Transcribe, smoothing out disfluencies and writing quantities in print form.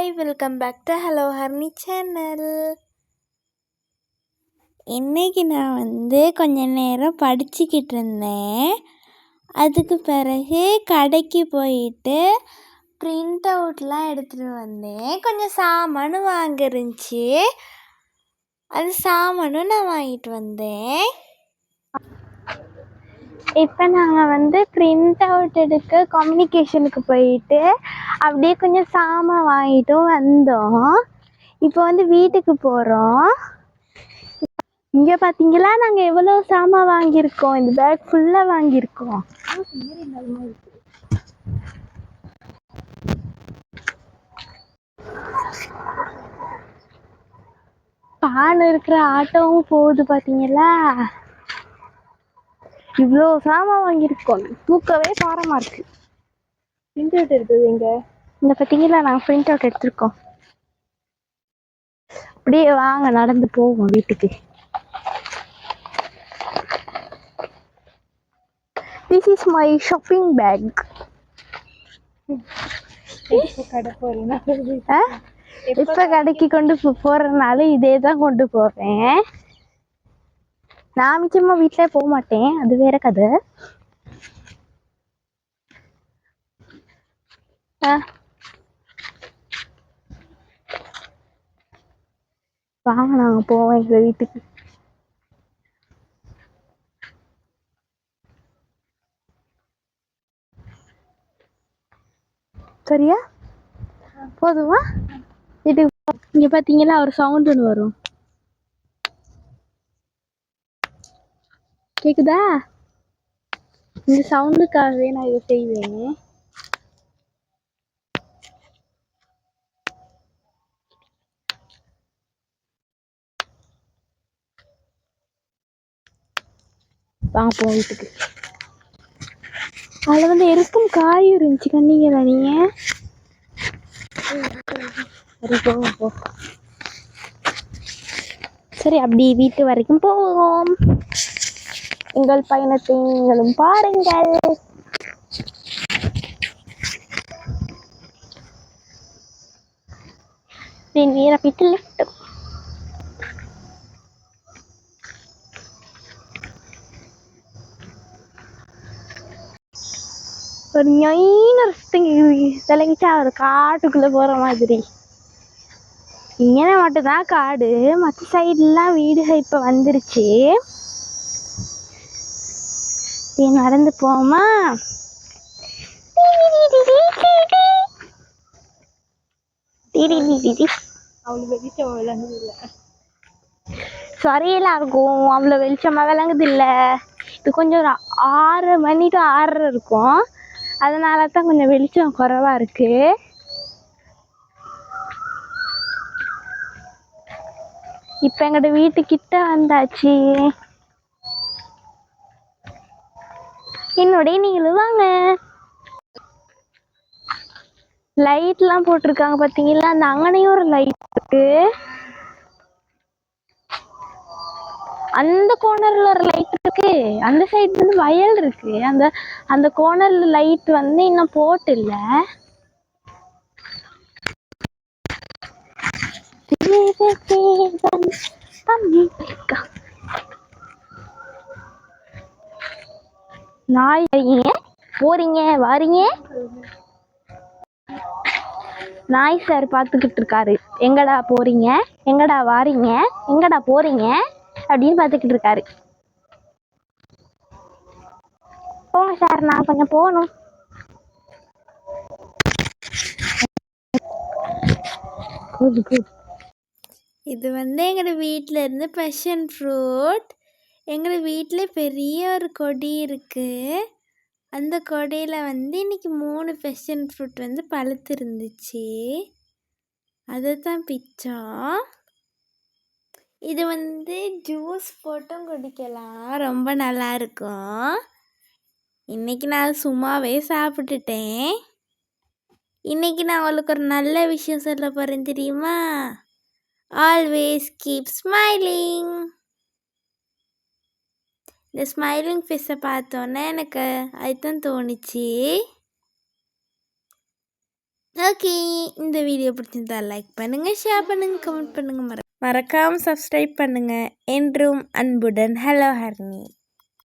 Hi welcome back to hello ஹர்னி channel. இன்றைக்கி நான் கொஞ்ச நேரம் படிச்சுக்கிட்டு இருந்தேன். அதுக்கு பிறகு கடைக்கு போயிட்டு ப்ரிண்ட் அவுட்லாம் எடுத்துகிட்டு வந்தேன். கொஞ்சம் சாமான் வாங்க இருந்துச்சு, அது சாமானும் நான் வாங்கிட்டு வந்தேன். இப்போ நாங்கள் ப்ரிண்ட் அவுட் எடுக்க கம்யூனிகேஷனுக்கு போயிட்டு அப்படியே கொஞ்சம் சாமான் வாங்கிட்டும் வந்தோம். இப்போ வீட்டுக்கு போகிறோம். இங்கே பார்த்தீங்களா நாங்கள் எவ்வளோ சாமான் வாங்கியிருக்கோம். இந்த பேக் ஃபுல்லாக வாங்கியிருக்கோம். பால் இருக்கிற ஆட்டோவும் போகுது பார்த்தீங்களா. இவ்வளோ சாமான் வாங்கியிருக்கோம், தூக்கவே பாரமாக இருக்குது. பிரிண்ட் அவுட் எடுத்தது எங்கே இந்த பார்த்தீங்களா, நாங்கள் பிரிண்ட் அவுட் எடுத்திருக்கோம். அப்படியே வாங்க நடந்து போவோம் வீட்டுக்கு. This is my shopping back. இப்போ கடைக்கு கொண்டு போகிறதுனால இதே தான் கொண்டு போவேன். நான் மிச்சமாக வீட்டில் போக மாட்டேன், அது வேற கதை. வாங்க நாங்கள் போவோம் எங்கள் வீட்டுக்கு. சரியா போதுமா? வீட்டுக்கு இங்கே பார்த்தீங்களா ஒரு சவுண்ட் ஒன்று வரும், கேக்குதா? இந்த சவுண்டுக்காகவே நான் இதை செய்வேன். வாங்க போவோம் வீட்டுக்கு. அதில் எருக்கும் காயும் இருந்துச்சு, கண்ணீங்களா நீங்கள்? சரி போவோம் போ. சரி அப்படி வீட்டு வரைக்கும் போவோம். உங்கள் பயணத்தை நீங்களும் பாருங்கள். நேரா போயிட்டு லெஃப்ட். ஒரு ஞாயின்னு தலைங்கிச்சா ஒரு காட்டுக்குள்ளே போகிற மாதிரி. இங்கே மட்டும்தான் காடு, மற்ற சைட்லாம் வீடுகள் இப்போ வந்துருச்சு. நடந்து போமா. அவ்வளோ வெளிச்சமா விளங்குது இல்லை, சரியில்ல இருக்கும். அவ்வளோ வெளிச்சமாக விளங்குது இல்லை. இது கொஞ்சம் 6 மணி to 6:30 இருக்கும், அதனால தான் கொஞ்சம் வெளிச்சம் குறைவா இருக்கு. இப்போ எங்களோட வீட்டுக்கிட்ட வந்தாச்சு. என்னோட நீங்களும் வாங்க. லைட்லாம் போட்டிருக்காங்க பார்த்தீங்களா, அந்த அங்கனையும் ஒரு லைட் இருக்கு, அந்த கோர்னர்ல ஒரு லைட் இருக்கு, அந்த சைடு வயல் இருக்கு. அந்த அந்த கோர்னர்ல லைட் இன்னும் போட்டு இல்ல. நாய் போறீங்க வாரீங்க. நாய் சார் பார்த்துக்கிட்டு இருக்காரு, எங்கடா போறீங்க, எங்கடா வாரீங்க, எங்கடா போறீங்க அப்படின்னு பார்த்துக்கிட்டு இருக்காரு. போங்க சார், நான் கொஞ்சம் போகணும். இது எங்களோட வீட்டில் இருந்து பேஷன் ஃப்ரூட். எங்கள் வீட்டில் பெரிய ஒரு கொடி இருக்குது. அந்த கொடியில் இன்னைக்கு 3 பேஷன் ஃப்ரூட் பழுத்து இருந்துச்சு, அதை தான் பிச்சோம். இது ஜூஸ் போட்டும் குடிக்கலாம், ரொம்ப நல்லா இருக்கும். இன்னைக்கு நான் சும்மாவே சாப்பிட்டுட்டேன். இன்னைக்கு நான் அவளுக்கு ஒரு நல்ல விஷயம் சொல்ல போகிறேன், தெரியுமா? Always keep smiling. இந்த ஸ்மைலிங் ஃபேஸை பார்த்தோன்னே எனக்கு அதுதான் தோணுச்சு. ஓகே, இந்த வீடியோ பிடிச்சிருந்தா லைக் பண்ணுங்கள், ஷேர் பண்ணுங்கள், கமெண்ட் பண்ணுங்கள், மறக்காமல் சப்ஸ்கிரைப் பண்ணுங்கள். என்றும் அன்புடன் ஹலோ ஹர்னி.